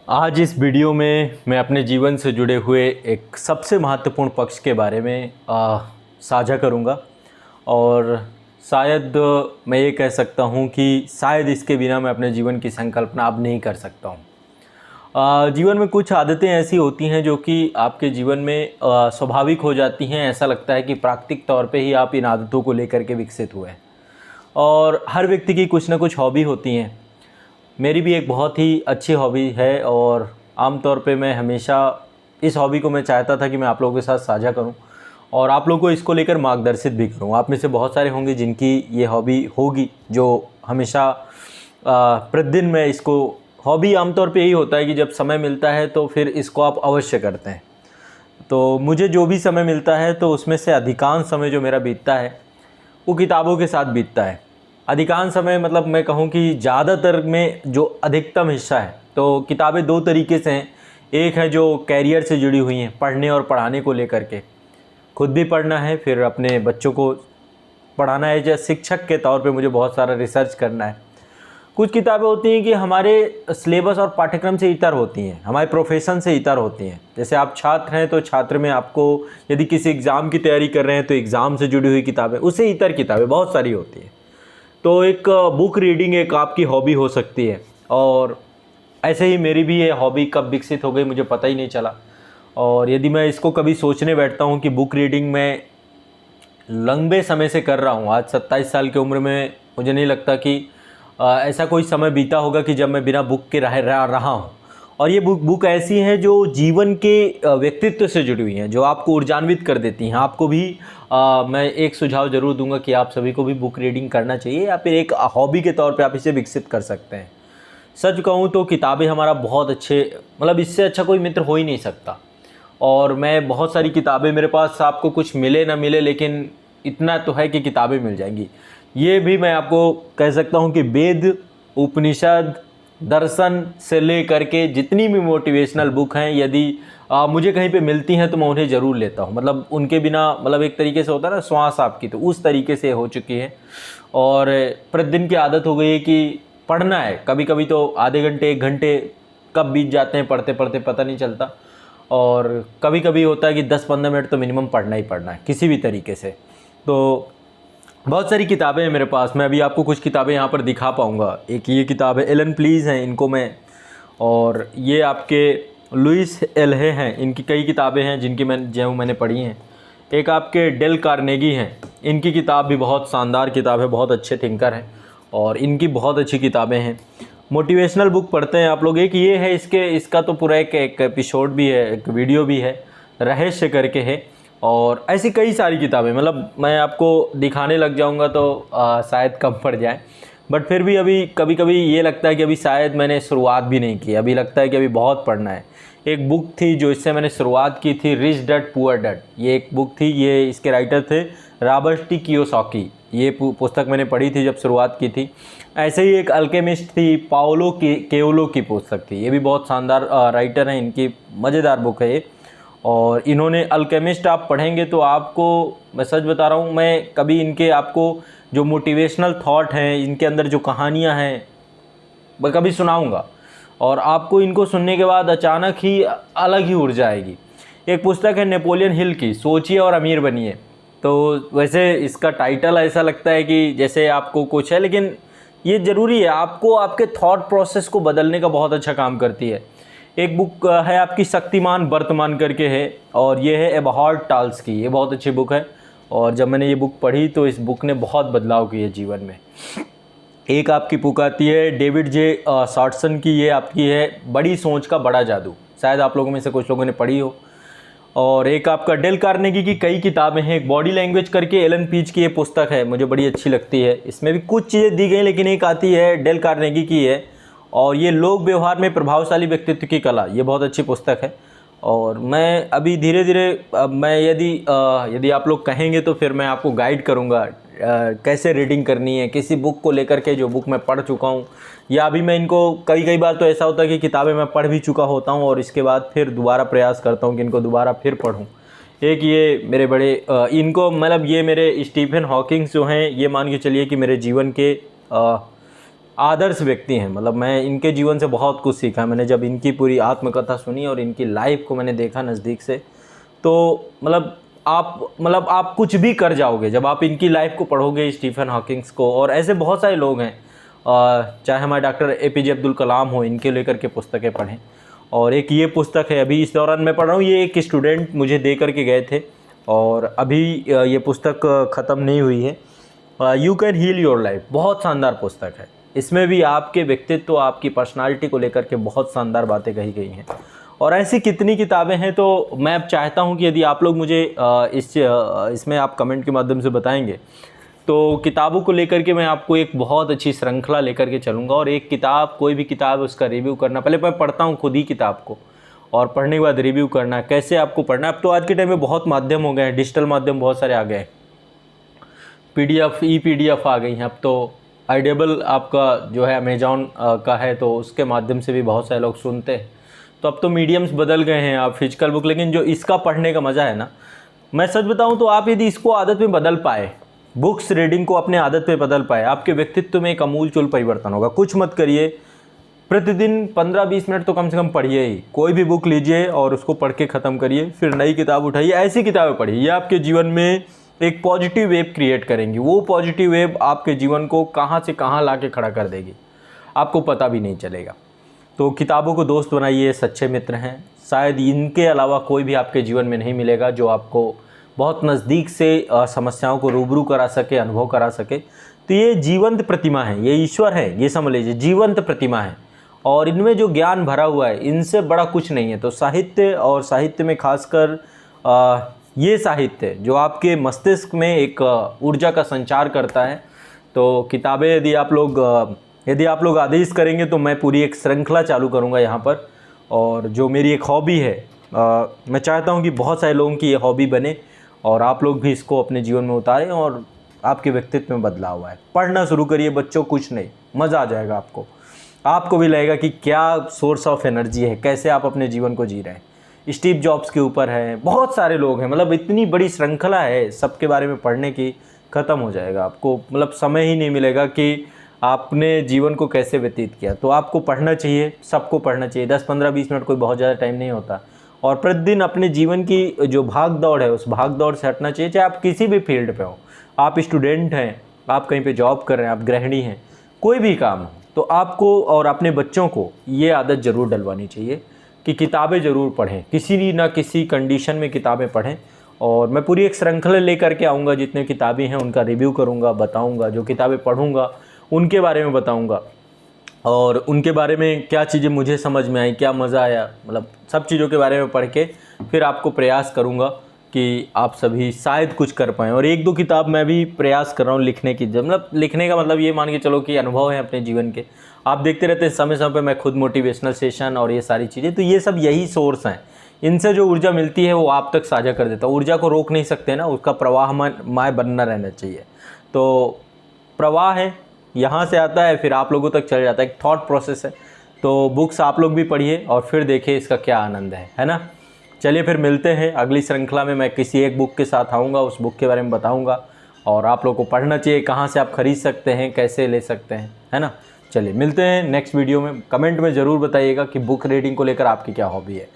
आज इस वीडियो में मैं अपने जीवन से जुड़े हुए एक सबसे महत्वपूर्ण पक्ष के बारे में साझा करूंगा और शायद मैं ये कह सकता हूं कि शायद इसके बिना मैं अपने जीवन की संकल्पना अब नहीं कर सकता हूं। जीवन में कुछ आदतें ऐसी होती हैं जो कि आपके जीवन में स्वाभाविक हो जाती हैं। ऐसा लगता है कि प्राकृतिक तौर पे ही आप इन आदतों को लेकर के विकसित हुए हैं और हर व्यक्ति की कुछ ना कुछ हॉबी होती हैं। मेरी भी एक बहुत ही अच्छी हॉबी है और आम तौर पे मैं हमेशा इस हॉबी को मैं चाहता था कि मैं आप लोगों के साथ साझा करूं और आप लोगों को इसको लेकर मार्गदर्शित भी करूं। आप में से बहुत सारे होंगे जिनकी ये हॉबी होगी, जो हमेशा प्रतिदिन मैं इसको हॉबी आमतौर पे यही होता है कि जब समय मिलता है तो फिर इसको आप अवश्य करते हैं। तो मुझे जो भी समय मिलता है तो उसमें से अधिकांश समय जो मेरा बीतता है वो किताबों के साथ बीतता है। अधिकांश समय मतलब मैं कहूँ कि ज़्यादातर में जो अधिकतम हिस्सा है तो किताबें दो तरीके से हैं। एक है जो कैरियर से जुड़ी हुई हैं, पढ़ने और पढ़ाने को लेकर के, खुद भी पढ़ना है फिर अपने बच्चों को पढ़ाना है। जैसे शिक्षक के तौर पे मुझे बहुत सारा रिसर्च करना है। कुछ किताबें होती हैं कि हमारे सिलेबस और पाठ्यक्रम से इतर होती हैं, हमारे प्रोफेशन से इतर होती हैं। जैसे आप छात्र हैं तो छात्र में आपको यदि किसी एग्ज़ाम की तैयारी कर रहे हैं तो एग्ज़ाम से जुड़ी हुई किताबें, उससे इतर किताबें बहुत सारी होती हैं। तो एक बुक रीडिंग एक आपकी हॉबी हो सकती है और ऐसे ही मेरी भी ये हॉबी कब विकसित हो गई मुझे पता ही नहीं चला। और यदि मैं इसको कभी सोचने बैठता हूँ कि बुक रीडिंग मैं लंबे समय से कर रहा हूँ, आज 27 साल की उम्र में मुझे नहीं लगता कि ऐसा कोई समय बीता होगा कि जब मैं बिना बुक के रहा हूँ। और ये बुक ऐसी हैं जो जीवन के व्यक्तित्व से जुड़ी हुई हैं, जो आपको ऊर्जान्वित कर देती हैं। आपको भी मैं एक सुझाव ज़रूर दूंगा कि आप सभी को भी बुक रीडिंग करना चाहिए या फिर एक हॉबी के तौर पे आप इसे विकसित कर सकते हैं। सच कहूँ तो किताबें हमारा बहुत अच्छे, मतलब इससे अच्छा कोई मित्र हो ही नहीं सकता। और मैं बहुत सारी किताबें, मेरे पास आपको कुछ मिले ना मिले लेकिन इतना तो है कि किताबें मिल जाएंगी। ये भी मैं आपको कह सकता हूँ कि वेद, उपनिषद, दर्शन से ले करके जितनी भी मोटिवेशनल बुक हैं, यदि मुझे कहीं पे मिलती हैं तो मैं उन्हें ज़रूर लेता हूँ। मतलब उनके बिना, मतलब एक तरीके से होता है ना श्वास आपकी, तो उस तरीके से हो चुकी है। और प्रतिदिन की आदत हो गई है कि पढ़ना है। कभी कभी तो आधे घंटे 1 घंटे कब बीत जाते हैं पढ़ते पढ़ते पता नहीं चलता। और कभी कभी होता है कि 10-15 मिनट तो मिनिमम पढ़ना ही पढ़ना है किसी भी तरीके से। तो बहुत सारी किताबें हैं मेरे पास। मैं अभी आपको कुछ किताबें यहाँ पर दिखा पाऊँगा। एक ये किताब है, एलन प्लीज़ हैं इनको मैं, और ये आपके लुइस एल्हे हैं, इनकी कई किताबें हैं जिनकी मैंने पढ़ी हैं। एक आपके डेल कार्नेगी हैं, इनकी किताब भी बहुत शानदार किताब है, बहुत अच्छे थिंकर हैं और इनकी बहुत अच्छी किताबें हैं। मोटिवेशनल बुक पढ़ते हैं आप लोग, एक ये है, इसका तो पूरा एक एपिसोड भी है, एक वीडियो भी है, रहस्य करके है। और ऐसी कई सारी किताबें, मतलब मैं आपको दिखाने लग जाऊंगा तो शायद कम पड़ जाए। बट फिर भी अभी कभी कभी ये लगता है कि अभी शायद मैंने शुरुआत भी नहीं की, अभी लगता है कि अभी बहुत पढ़ना है। एक बुक थी जो इससे मैंने शुरुआत की थी, रिच डैड पुअर डैड, ये एक बुक थी। ये इसके राइटर थे रॉबर्ट टी कियोसाकी। ये पुस्तक मैंने पढ़ी थी जब शुरुआत की थी। ऐसे ही एक अल्केमिस्ट थी, पाओलो कोएल्हो की पुस्तक थी। ये भी बहुत शानदार राइटर हैं, इनकी मज़ेदार बुक है ये। और इन्होंने अल्केमिस्ट आप पढ़ेंगे तो आपको, मैं सच बता रहा हूँ, मैं कभी इनके आपको जो मोटिवेशनल थॉट हैं, इनके अंदर जो कहानियाँ हैं, मैं कभी सुनाऊँगा और आपको इनको सुनने के बाद अचानक ही अलग ही ऊर्जा आएगी। एक पुस्तक है नेपोलियन हिल की, सोचिए और अमीर बनिए। तो वैसे इसका टाइटल ऐसा लगता है कि जैसे आपको कुछ है, लेकिन ये ज़रूरी है, आपको आपके थॉट प्रोसेस को बदलने का बहुत अच्छा काम करती है। एक बुक है आपकी शक्तिमान वर्तमान करके है, और ये है एबहॉर्ड टाल्स की। ये बहुत अच्छी बुक है और जब मैंने ये बुक पढ़ी तो इस बुक ने बहुत बदलाव किए जीवन में। एक आपकी बुक आती है डेविड जे सॉटसन की, ये आपकी है बड़ी सोच का बड़ा जादू, शायद आप लोगों में से कुछ लोगों ने पढ़ी हो। और एक आपका डेल कार्नेगी की कई किताबें हैं, एक बॉडी लैंग्वेज करके एलन पीज की ये पुस्तक है, मुझे बड़ी अच्छी लगती है। इसमें भी कुछ चीज़ें दी गई, लेकिन एक आती है डेल कार्नेगी की है, और ये लोक व्यवहार में प्रभावशाली व्यक्तित्व की कला, ये बहुत अच्छी पुस्तक है। और मैं अभी धीरे धीरे मैं यदि आप लोग कहेंगे तो फिर मैं आपको गाइड करूँगा कैसे रीडिंग करनी है किसी बुक को लेकर के, जो बुक मैं पढ़ चुका हूँ। या अभी मैं इनको कई बार तो ऐसा होता है कि किताबें मैं पढ़ भी चुका होता हूँ और इसके बाद फिर दोबारा प्रयास करता हूँ कि इनको दोबारा फिर पढूँ। एक ये मेरे बड़े इनको, मतलब ये मेरे स्टीफन हॉकिंग्स जो हैं, ये मान के चलिए कि मेरे जीवन के आदर्श व्यक्ति हैं। मतलब मैं इनके जीवन से बहुत कुछ सीखा। मैंने जब इनकी पूरी आत्मकथा सुनी और इनकी लाइफ को मैंने देखा नज़दीक से, तो मतलब आप कुछ भी कर जाओगे जब आप इनकी लाइफ को पढ़ोगे, स्टीफन हॉकिंग्स को। और ऐसे बहुत सारे लोग हैं, चाहे हमारे डॉक्टर एपीजे अब्दुल कलाम हो, इनके लेकर के पुस्तकें पढ़ें। और एक ये पुस्तक है, अभी इस दौरान मैं पढ़ रहा हूँ, ये एक स्टूडेंट मुझे दे करके गए थे और अभी ये पुस्तक ख़त्म नहीं हुई है, you can heal your life. बहुत शानदार पुस्तक है। इसमें भी आपके व्यक्तित्व, आपकी पर्सनालिटी को लेकर के बहुत शानदार बातें कही गई हैं। और ऐसी कितनी किताबें हैं। तो मैं अब चाहता हूं कि यदि आप लोग मुझे इसमें आप कमेंट के माध्यम से बताएंगे, तो किताबों को लेकर के मैं आपको एक बहुत अच्छी श्रृंखला लेकर के चलूँगा। और एक किताब, कोई भी किताब, उसका रिव्यू करना, पहले मैं पढ़ता हूँ खुद ही किताब को, और पढ़ने के बाद रिव्यू करना, कैसे आपको पढ़ना। अब तो आज के टाइम में बहुत माध्यम हो गए हैं, डिजिटल माध्यम बहुत सारे आ गए हैं, PDF, PDF आ गई हैं। अब तो ऑडिबल आपका जो है अमेजॉन का है, तो उसके माध्यम से भी बहुत सारे लोग सुनते हैं। तो अब तो मीडियम्स बदल गए हैं, आप फिजिकल बुक, लेकिन जो इसका पढ़ने का मज़ा है ना, मैं सच बताऊं तो आप यदि इसको आदत में बदल पाए, बुक्स रीडिंग को अपने आदत पे बदल पाए, आपके व्यक्तित्व में एक अमूलचूल परिवर्तन होगा। कुछ मत करिए, प्रतिदिन 15-20 मिनट तो कम से कम पढ़िए ही। कोई भी बुक लीजिए और उसको पढ़ के ख़त्म करिए, फिर नई किताब उठाइए, ऐसी किताबें पढ़िए। ये आपके जीवन में एक पॉजिटिव वेव क्रिएट करेंगी। वो पॉजिटिव वेव आपके जीवन को कहाँ से कहाँ ला के खड़ा कर देगी, आपको पता भी नहीं चलेगा। तो किताबों को दोस्त बनाइए, सच्चे मित्र हैं। शायद इनके अलावा कोई भी आपके जीवन में नहीं मिलेगा जो आपको बहुत नज़दीक से समस्याओं को रूबरू करा सके, अनुभव करा सके। तो ये जीवंत प्रतिमा है, ये ईश्वर है, ये समझ लीजिए जीवंत प्रतिमा है। और इनमें जो ज्ञान भरा हुआ है, इनसे बड़ा कुछ नहीं है। तो साहित्य, और साहित्य में खासकर ये साहित्य जो आपके मस्तिष्क में एक ऊर्जा का संचार करता है। तो किताबें यदि आप लोग आदेश करेंगे तो मैं पूरी एक श्रृंखला चालू करूँगा यहाँ पर। और जो मेरी एक हॉबी है, मैं चाहता हूँ कि बहुत सारे लोगों की ये हॉबी बने और आप लोग भी इसको अपने जीवन में उतारें और आपके व्यक्तित्व में बदलाव आए। पढ़ना शुरू करिए बच्चों, कुछ नहीं, मज़ा आ जाएगा आपको भी लगेगा कि क्या सोर्स ऑफ एनर्जी है, कैसे आप अपने जीवन को जी रहे हैं। स्टीव जॉब्स के ऊपर है, बहुत सारे लोग हैं, मतलब इतनी बड़ी श्रृंखला है सबके बारे में पढ़ने की, ख़त्म हो जाएगा। आपको मतलब समय ही नहीं मिलेगा कि आपने जीवन को कैसे व्यतीत किया। तो आपको पढ़ना चाहिए, सबको पढ़ना चाहिए। 10, 15, 20 मिनट कोई बहुत ज़्यादा टाइम नहीं होता। और प्रतिदिन अपने जीवन की जो भाग दौड़ है, उस भाग दौड़ से हटना चाहिए। चाहे आप किसी भी फील्ड पे हो, आप स्टूडेंट हैं, आप कहीं पे जॉब कर रहे हैं, आप गृहिणी हैं, कोई भी काम हो, तो आपको और अपने बच्चों को ये आदत ज़रूर डलवानी चाहिए कि किताबें ज़रूर पढ़ें, किसी ना किसी कंडीशन में किताबें पढ़ें। और मैं पूरी एक श्रृंखला लेकर के आऊँगा, जितने किताबें हैं उनका रिव्यू करूँगा, बताऊँगा। जो किताबें पढ़ूँगा उनके बारे में बताऊँगा, और उनके बारे में क्या चीज़ें मुझे समझ में आई, क्या मज़ा आया, मतलब सब चीज़ों के बारे में पढ़ के फिर आपको प्रयास करूँगा कि आप सभी शायद कुछ कर पाएँ। और 1-2 किताब मैं भी प्रयास कर रहा हूँ लिखने की। मतलब लिखने का मतलब ये मान के चलो कि अनुभव है अपने जीवन के, आप देखते रहते हैं समय समय पे मैं खुद मोटिवेशनल सेशन और ये सारी चीज़ें, तो ये सब यही सोर्स हैं। इनसे जो ऊर्जा मिलती है वो आप तक साझा कर देता हूँ। ऊर्जा को रोक नहीं सकते ना, उसका प्रवाहमय बनना रहना चाहिए। तो प्रवाह है, यहाँ से आता है फिर आप लोगों तक चल जाता है, एक थॉट प्रोसेस है। तो बुक्स आप लोग भी पढ़िए और फिर देखिए इसका क्या आनंद है ना। चलिए फिर मिलते हैं अगली श्रृंखला में। मैं किसी एक बुक के साथ आऊँगा, उस बुक के बारे में बताऊँगा, और आप लोग को पढ़ना चाहिए, कहाँ से आप ख़रीद सकते हैं, कैसे ले सकते हैं, है ना। चलिए मिलते हैं नेक्स्ट वीडियो में। कमेंट में ज़रूर बताइएगा कि बुक रीडिंग को लेकर आपकी क्या हॉबी है।